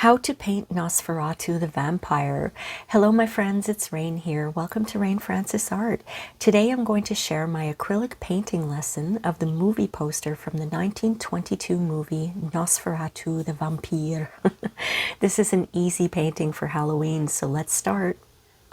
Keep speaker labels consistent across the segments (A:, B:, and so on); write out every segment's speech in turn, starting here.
A: How to paint Nosferatu the vampire. Hello my friends, it's Rain here. Welcome to Rain Francis Art. Today I'm going to share my acrylic painting lesson of the movie poster from the 1922 movie Nosferatu the Vampire. This is an easy painting for Halloween, so let's start.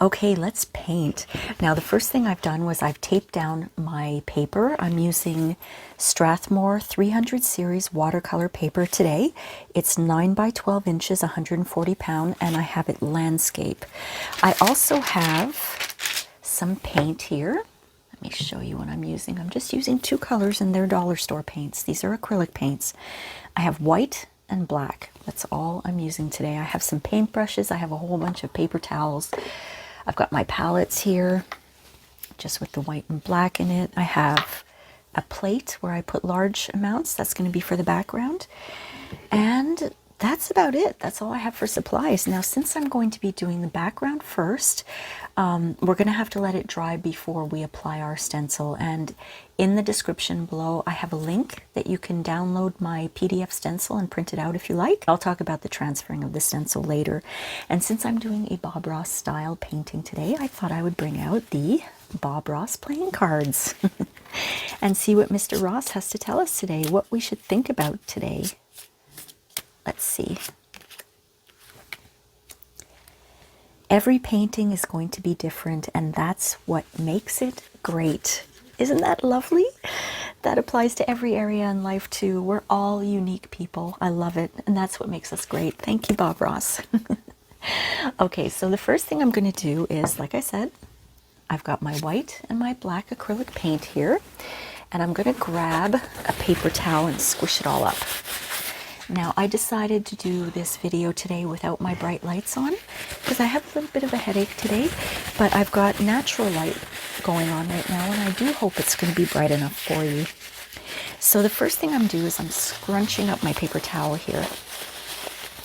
A: Okay, let's paint. Now the first thing I've done was I've taped down my paper. I'm using Strathmore 300 series watercolor paper today. It's 9 by 12 inches, 140 pound, and I have it landscape. I also have some paint here. Let me show you what I'm using. I'm just using two colors and they're dollar store paints. These are acrylic paints. I have white and black. That's all I'm using today. I have some paintbrushes. I have a whole bunch of paper towels. I've got my palettes here, just with the white and black in it. I have a plate where I put large amounts. That's going to be for the background. And that's about it. That's all I have for supplies. Now, since I'm going to be doing the background first, we're going to have to let it dry before we apply our stencil. And in the description below, I have a link that you can download my PDF stencil and print it out if you like. I'll talk about the transferring of the stencil later. And since I'm doing a Bob Ross style painting today, I thought I would bring out the Bob Ross playing cards and see what Mr. Ross has to tell us today, what we should think about today. Let's see. Every painting is going to be different, and that's what makes it great. Isn't that lovely? That applies to every area in life too. We're all unique people. I love it, and that's what makes us great. Thank you, Bob Ross. Okay, so the first thing I'm going to do is, like I said, I've got my white and my black acrylic paint here, and I'm going to grab a paper towel and squish it all up. Now, I decided to do this video today without my bright lights on because I have a little bit of a headache today, but I've got natural light going on right now, and I do hope it's going to be bright enough for you. So the first thing I'm doing is I'm scrunching up my paper towel here.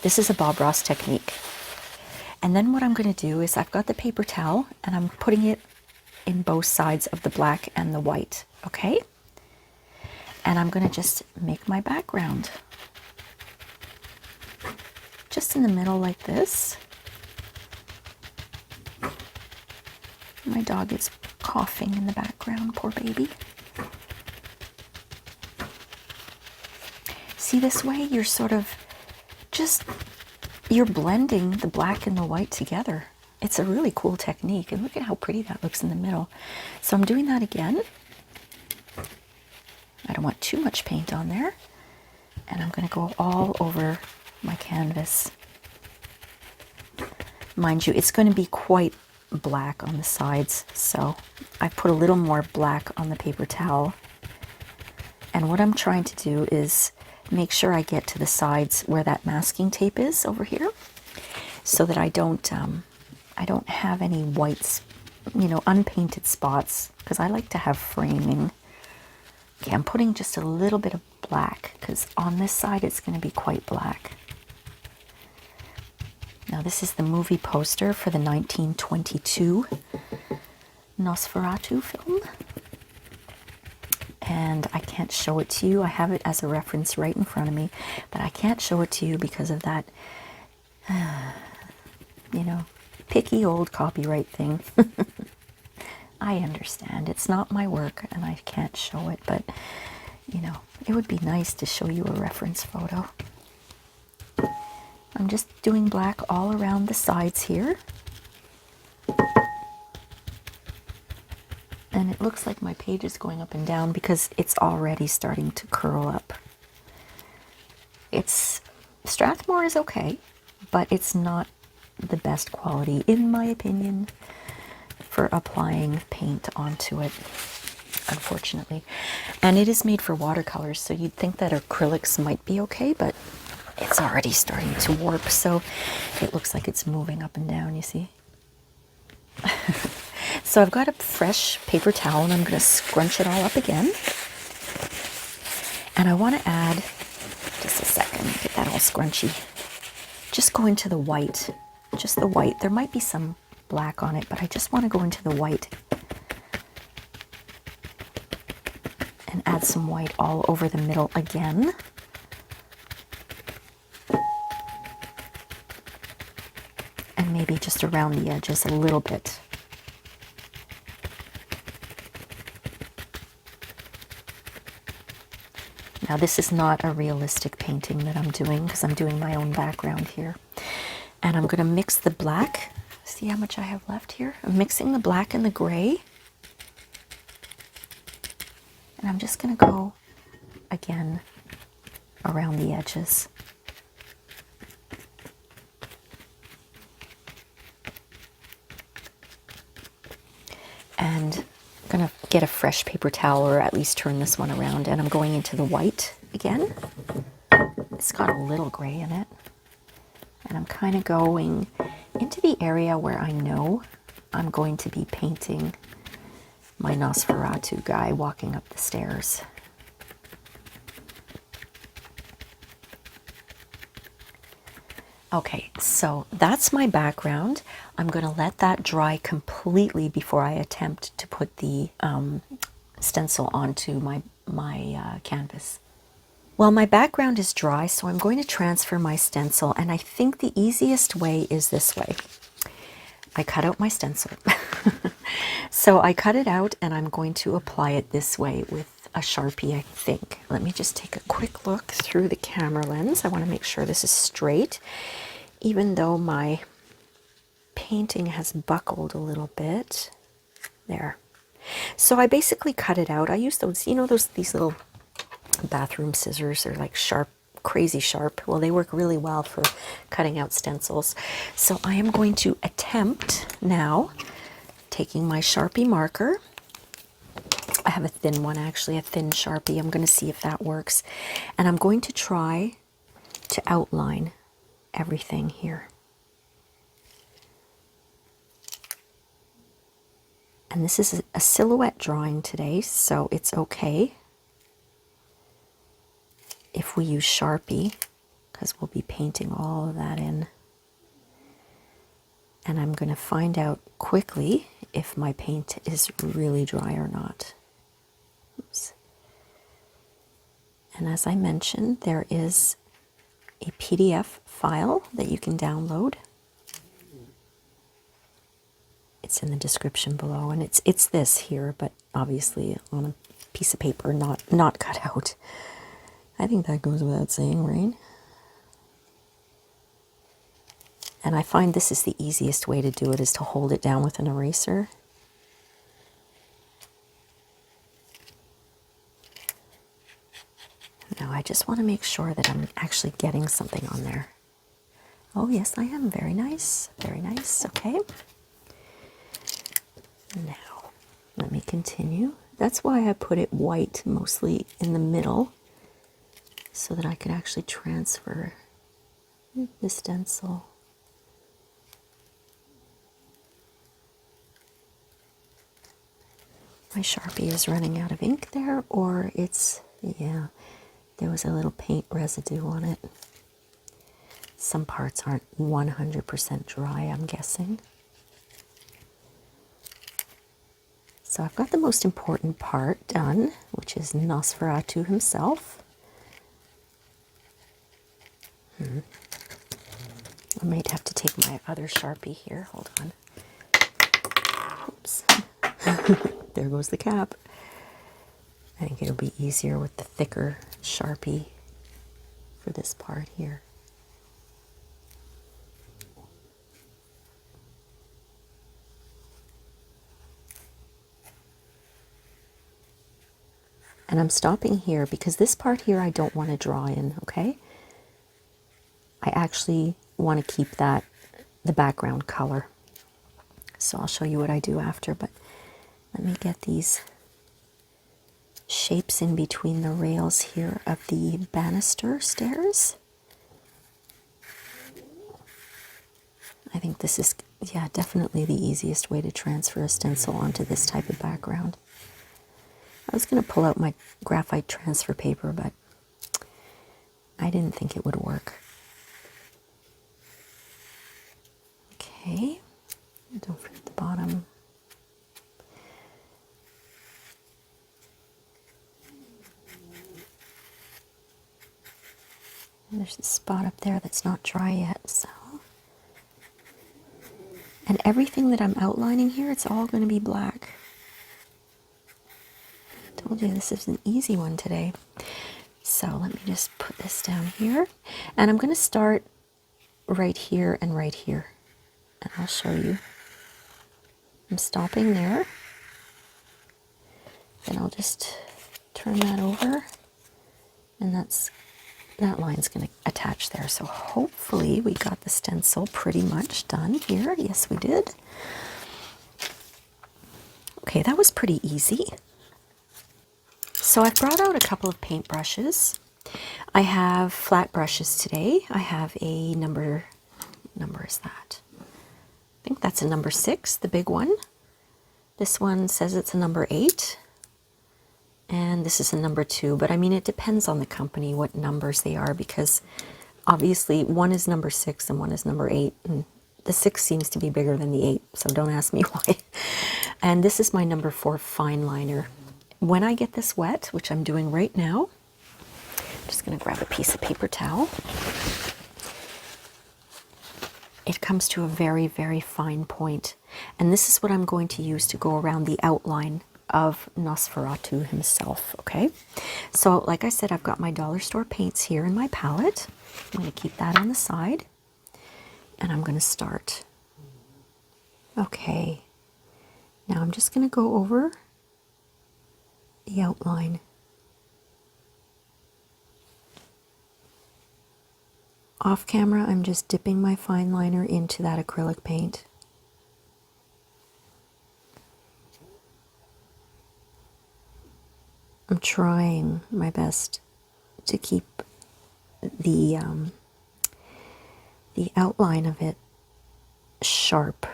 A: This is a Bob Ross technique. And then what I'm going to do is I've got the paper towel and I'm putting it in both sides of the black and the white, okay? And I'm going to just make my background. Just in the middle like this. My dog is coughing in the background, poor baby. See, this way you're sort of you're blending the black and the white together. It's a really cool technique, and look at how pretty that looks in the middle. So I'm doing that again. I don't want too much paint on there, and I'm going to go all over my canvas. Mind you, it's going to be quite black on the sides, so I put a little more black on the paper towel. And what I'm trying to do is make sure I get to the sides where that masking tape is over here, so that I don't have any whites, unpainted spots, because I like to have framing. Okay, I'm putting just a little bit of black because on this side it's going to be quite black. Now this is the movie poster for the 1922 Nosferatu film. And I can't show it to you. I have it as a reference right in front of me, but I can't show it to you because of that, picky old copyright thing. I understand. It's not my work and I can't show it, but, it would be nice to show you a reference photo. I'm just doing black all around the sides here. And it looks like my page is going up and down because it's already starting to curl up. Strathmore is okay, but it's not the best quality, in my opinion, for applying paint onto it, unfortunately. And it is made for watercolors, so you'd think that acrylics might be okay, but it's already starting to warp, so it looks like it's moving up and down, you see? So I've got a fresh paper towel, and I'm going to scrunch it all up again. And I want to add, just a second, get that all scrunchy. Just go into the white, just the white. There might be some black on it, but I just want to go into the white and add some white all over the middle again. and maybe just around the edges a little bit. Now this is not a realistic painting that I'm doing because I'm doing my own background here. And I'm going to mix the black. See how much I have left here? I'm mixing the black and the gray. And I'm just going to go again around the edges. And I'm going to get a fresh paper towel, or at least turn this one around, and I'm going into the white again. It's got a little gray in it. And I'm kind of going into the area where I know I'm going to be painting my Nosferatu guy walking up the stairs. Okay, so that's my background. I'm going to let that dry completely before I attempt to put the stencil onto my canvas. Well, my background is dry, so I'm going to transfer my stencil, and I think the easiest way is this way. I cut out my stencil. So I cut it out, and I'm going to apply it this way with a Sharpie, I think. Let me just take a quick look through the camera lens. I want to make sure this is straight, even though my painting has buckled a little bit. There. So I basically cut it out. I use those, you know, these little bathroom scissors. They're like sharp, crazy sharp. Well, they work really well for cutting out stencils. So I am going to attempt now, taking my Sharpie marker. I have a thin one, actually, a thin Sharpie. I'm going to see if that works. And I'm going to try to outline everything here. And this is a silhouette drawing today, so it's okay if we use Sharpie, because we'll be painting all of that in. And I'm going to find out quickly if my paint is really dry or not. Oops. And as I mentioned, there is a PDF file that you can download. It's in the description below, and it's this here, but obviously on a piece of paper, not cut out. I think that goes without saying, right? And I find this is the easiest way to do it, is to hold it down with an eraser. Now I just want to make sure that I'm actually getting something on there. Oh yes, I am. Very nice. Very nice. Okay. Now, let me continue. That's why I put it white mostly in the middle, so that I could actually transfer the stencil. My Sharpie is running out of ink there, or it's, yeah, there was a little paint residue on it. Some parts aren't 100% dry, I'm guessing. So I've got the most important part done, which is Nosferatu himself. I might have to take my other Sharpie here. Hold on. Oops. There goes the cap. I think it'll be easier with the thicker Sharpie for this part here. And I'm stopping here because this part here I don't want to draw in, okay? I actually want to keep that, the background color. So I'll show you what I do after, but let me get these shapes in between the rails here of the banister stairs. I think this is, yeah, definitely the easiest way to transfer a stencil onto this type of background. I was going to pull out my graphite transfer paper, but I didn't think it would work. Okay, don't forget the bottom. And there's a spot up there that's not dry yet, so And everything that I'm outlining here, it's all going to be black. I told you this is an easy one today. So let me just put this down here. And I'm going to start right here and right here. And I'll show you. I'm stopping there. Then I'll just turn that over. And that line's going to attach there. So hopefully we got the stencil pretty much done here. Yes, we did. Okay, that was pretty easy. So I've brought out a couple of paintbrushes. I have flat brushes today. I have a number is that? I think that's a number 6, the big one. This one says it's a number 8. And this is a number 2, but I mean, it depends on the company what numbers they are, because obviously one is number 6 and one is number 8, and the 6 seems to be bigger than the 8, so don't ask me why. And this is my number 4 fine liner. When I get this wet, which I'm doing right now, I'm just going to grab a piece of paper towel. It comes to a very, very fine point, and this is what I'm going to use to go around the outline of Nosferatu himself, okay? So like I said, I've got my dollar store paints here in my palette. I'm going to keep that on the side, and I'm going to start. Okay, now I'm just going to go over the outline. Off camera, I'm just dipping my fine liner into that acrylic paint. I'm trying my best to keep the outline of it sharp.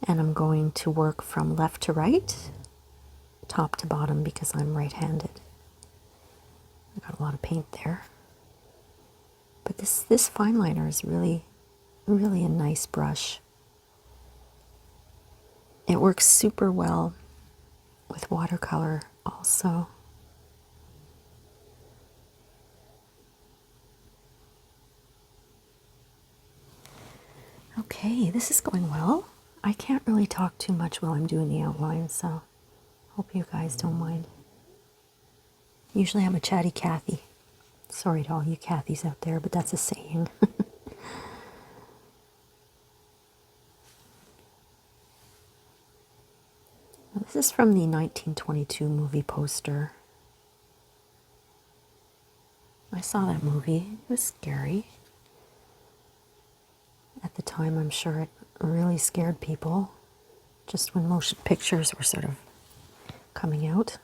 A: And I'm going to work from left to right, top to bottom, because I'm right-handed. I got a lot of paint there. But this fine liner is really, really a nice brush. It works super well with watercolor also. Okay, this is going well. I can't really talk too much while I'm doing the outline, so hope you guys don't mind. Usually I'm a chatty Cathy. Sorry to all you Cathys out there, but that's a saying. This is from the 1922 movie poster. I saw that movie. It was scary. At the time, I'm sure it really scared people, just when motion pictures were sort of coming out.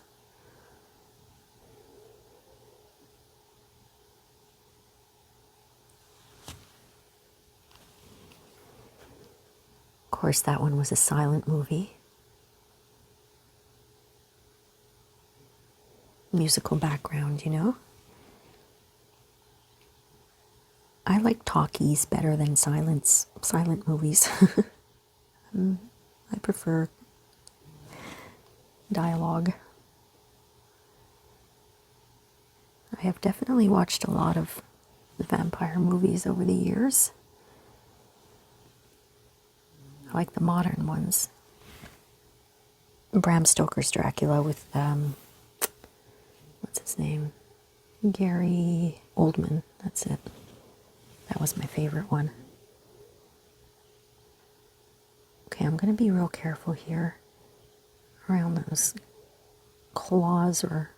A: Of course, that one was a silent movie. Musical background, you know. I like talkies better than silent movies. I prefer dialogue. I have definitely watched a lot of the vampire movies over the years. I like the modern ones. Bram Stoker's Dracula with, what's his name? Gary Oldman, that's it. That was my favorite one. Okay, I'm going to be real careful here around those claws or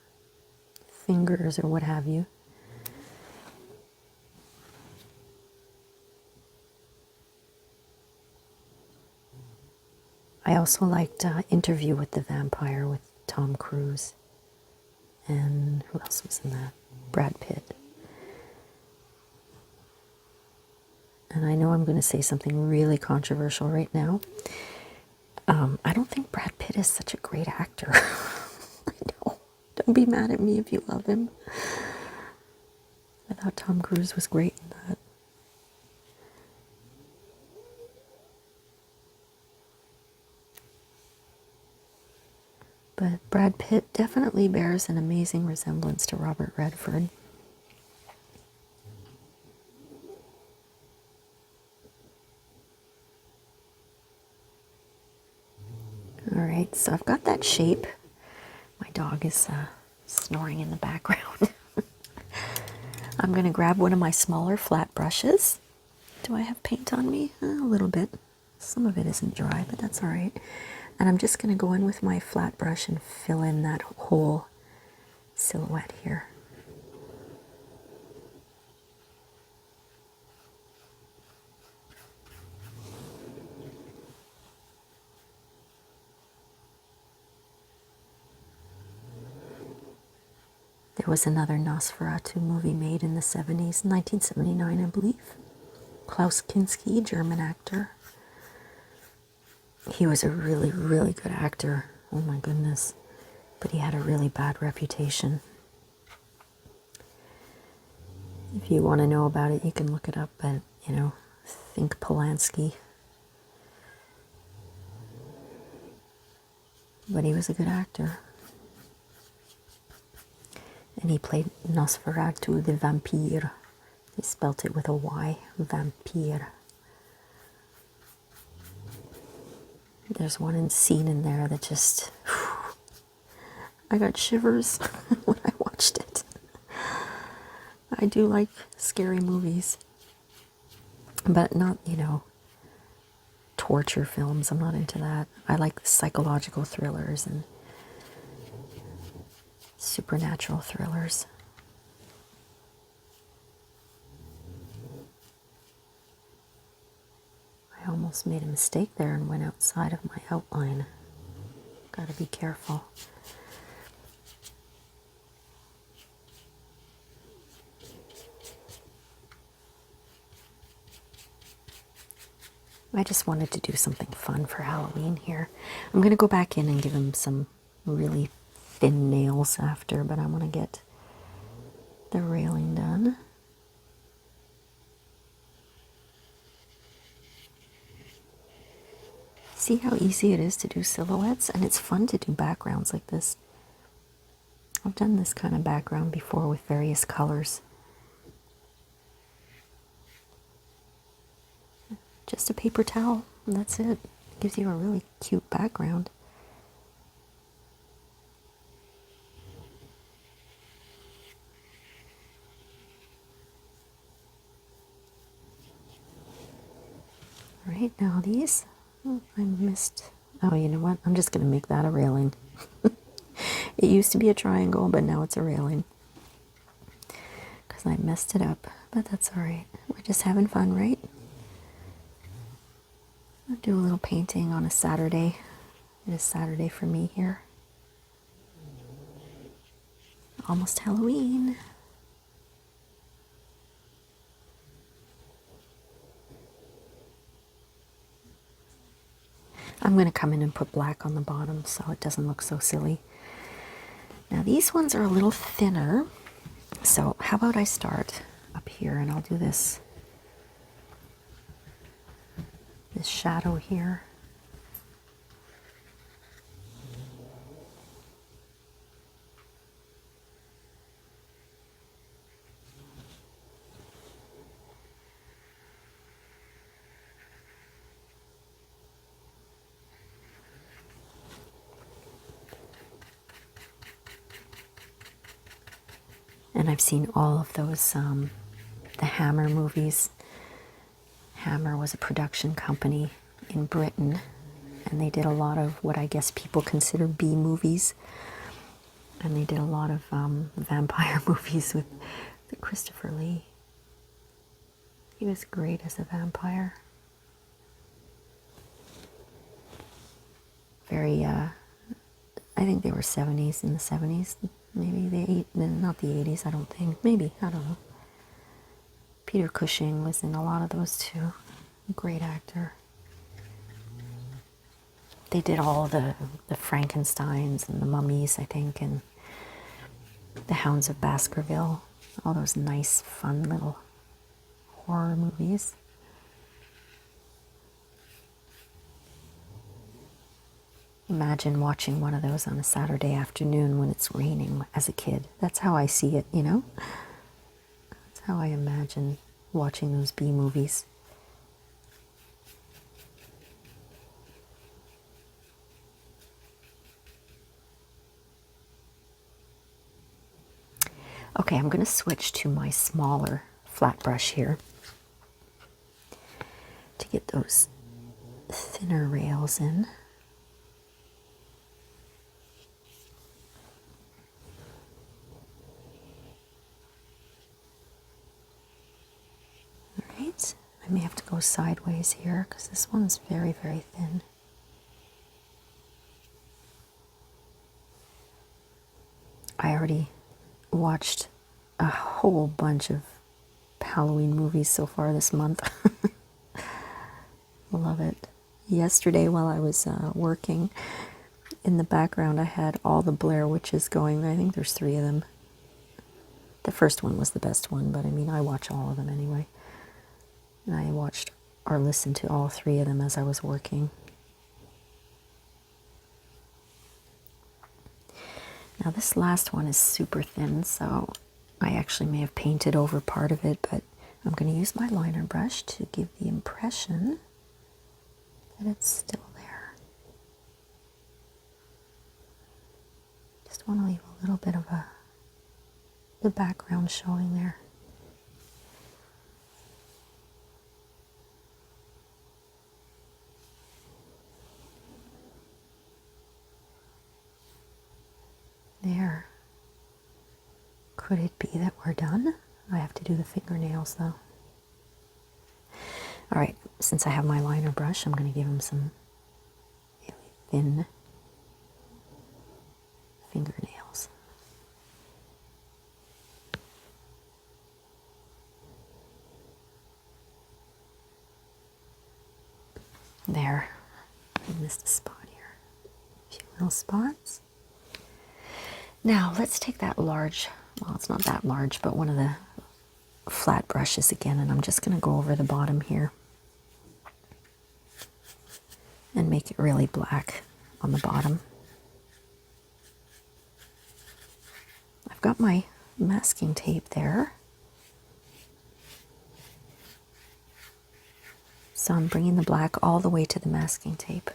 A: fingers or what have you. I also liked Interview with the Vampire with Tom Cruise. And who else was in that? Brad Pitt. And I know I'm going to say something really controversial right now. I don't think Brad Pitt is such a great actor. I know. Don't be mad at me if you love him. I thought Tom Cruise was great in that. But Brad Pitt definitely bears an amazing resemblance to Robert Redford. right, so I've got that shape. My dog is snoring in the background. I'm going to grab one of my smaller flat brushes. Do I have paint on me? A little bit. Some of it isn't dry, but that's all right. And I'm just going to go in with my flat brush and fill in that whole silhouette here. There was another Nosferatu movie made in the 70s, 1979, I believe. Klaus Kinski, German actor. He was a really, really good actor. Oh my goodness. But he had a really bad reputation. If you want to know about it, you can look it up, but, you know, think Polanski. But he was a good actor. And he played Nosferatu the vampire. He spelt it with a Y, vampire. There's one scene in there that just, I got shivers when I watched it. I do like scary movies, but not, you know, torture films. I'm not into that. I like psychological thrillers and supernatural thrillers. I almost made a mistake there and went outside of my outline. Gotta be careful. I just wanted to do something fun for Halloween here. I'm going to go back in and give him some really thin nails after, but I want to get the railing done. See how easy it is to do silhouettes? And it's fun to do backgrounds like this. I've done this kind of background before with various colors. Just a paper towel, and that's it. Gives you a really cute background. All right, now these, oh, I missed. Oh, you know what? I'm just going to make that a railing. It used to be a triangle, but now it's a railing. Because I messed it up, but that's all right. We're just having fun, right? I'll do a little painting on a Saturday. It is Saturday for me here. Almost Halloween. I'm going to come in and put black on the bottom so it doesn't look so silly. Now these ones are a little thinner. So how about I start up here and I'll do this shadow here. And I've seen all of those, the Hammer movies. Hammer was a production company in Britain, and they did a lot of what I guess people consider B movies. And they did a lot of vampire movies with Christopher Lee. He was great as a vampire. Very, I think they were 70s, in the 70s. Maybe not the 80s, I don't think. Maybe, I don't know. Peter Cushing was in a lot of those too. Great actor. They did all the Frankensteins and the Mummies, I think, and the Hounds of Baskerville. All those nice, fun little horror movies. Imagine watching one of those on a Saturday afternoon when it's raining as a kid. That's how I see it, you know? That's how I imagine watching those B movies. Okay, I'm going to switch to my smaller flat brush here to get those thinner rails in. All right, I may have to go sideways here because this one's very, very thin. I already watched a whole bunch of Halloween movies so far this month. Love it. Yesterday while I was working, in the background I had all the Blair Witches going. I think there's 3 of them. The first one was the best one, but I mean, I watch all of them anyway. And I watched or listened to all 3 of them as I was working. Now this last one is super thin, so I actually may have painted over part of it, but I'm going to use my liner brush to give the impression that it's still there. Just want to leave a little bit of the background showing there. There. Could it be that we're done? I have to do the fingernails though. All right, since I have my liner brush, I'm going to give him some really thin fingernails. There. I missed a spot here. A few little spots. Now let's take that large, well, it's not that large, but one of the flat brushes again, and I'm just going to go over the bottom here and make it really black on the bottom. I've got my masking tape there, so I'm bringing the black all the way to the masking tape.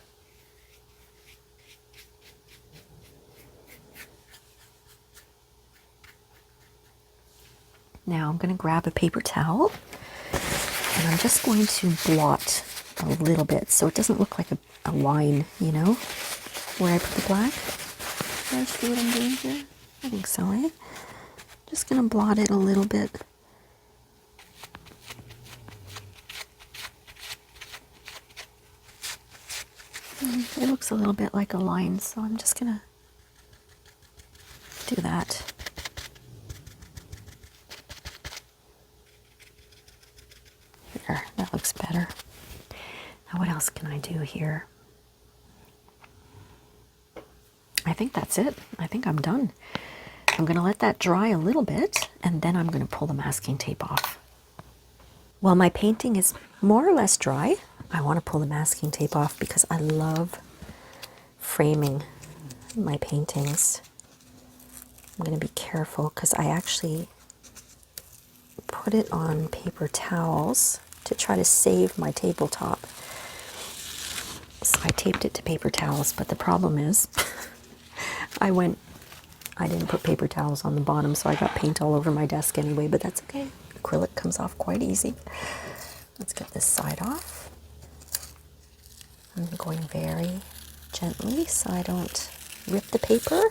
A: Now I'm going to grab a paper towel and I'm just going to blot a little bit so it doesn't look like a line, you know, where I put the black. Do you see what I'm doing here? I think so, eh? Just going to blot it a little bit. It looks a little bit like a line, so I'm just going to do that. There, that looks better. Now what else can I do here? I think that's it. I think I'm done. I'm going to let that dry a little bit, and then I'm going to pull the masking tape off. While my painting is more or less dry, I want to pull the masking tape off because I love framing my paintings. I'm going to be careful because I actually put it on paper towels to try to save my tabletop. So I taped it to paper towels, but the problem is I didn't put paper towels on the bottom, so I got paint all over my desk anyway, but that's okay. Acrylic comes off quite easy. Let's get this side off. I'm going very gently so I don't rip the paper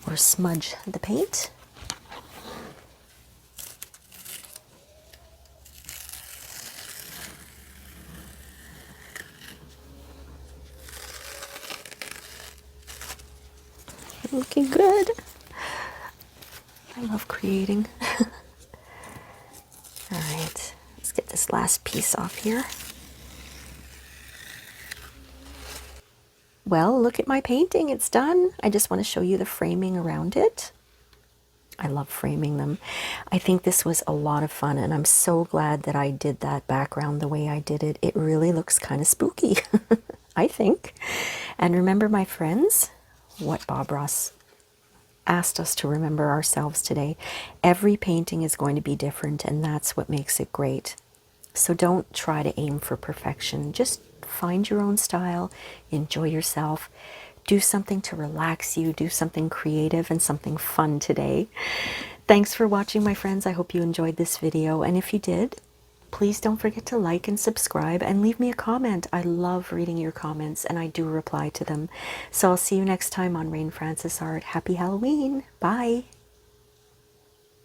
A: or smudge the paint. Looking good. I love creating. All right, let's get this last piece off here. Well, look at my painting. It's done. I just want to show you the framing around it. I love framing them. I think this was a lot of fun, and I'm so glad that I did that background the way I did it. It really looks kind of spooky, I think. And remember, my friends, what Bob Ross asked us to remember ourselves today. Every painting is going to be different, and that's what makes it great. So don't try to aim for perfection. Just find your own style, enjoy yourself, do something to relax you, do something creative and something fun today. Thanks for watching, my friends. I hope you enjoyed this video, and if you did, please don't forget to like and subscribe and leave me a comment. I love reading your comments and I do reply to them. So I'll see you next time on Rain Francis Art. Happy Halloween. Bye.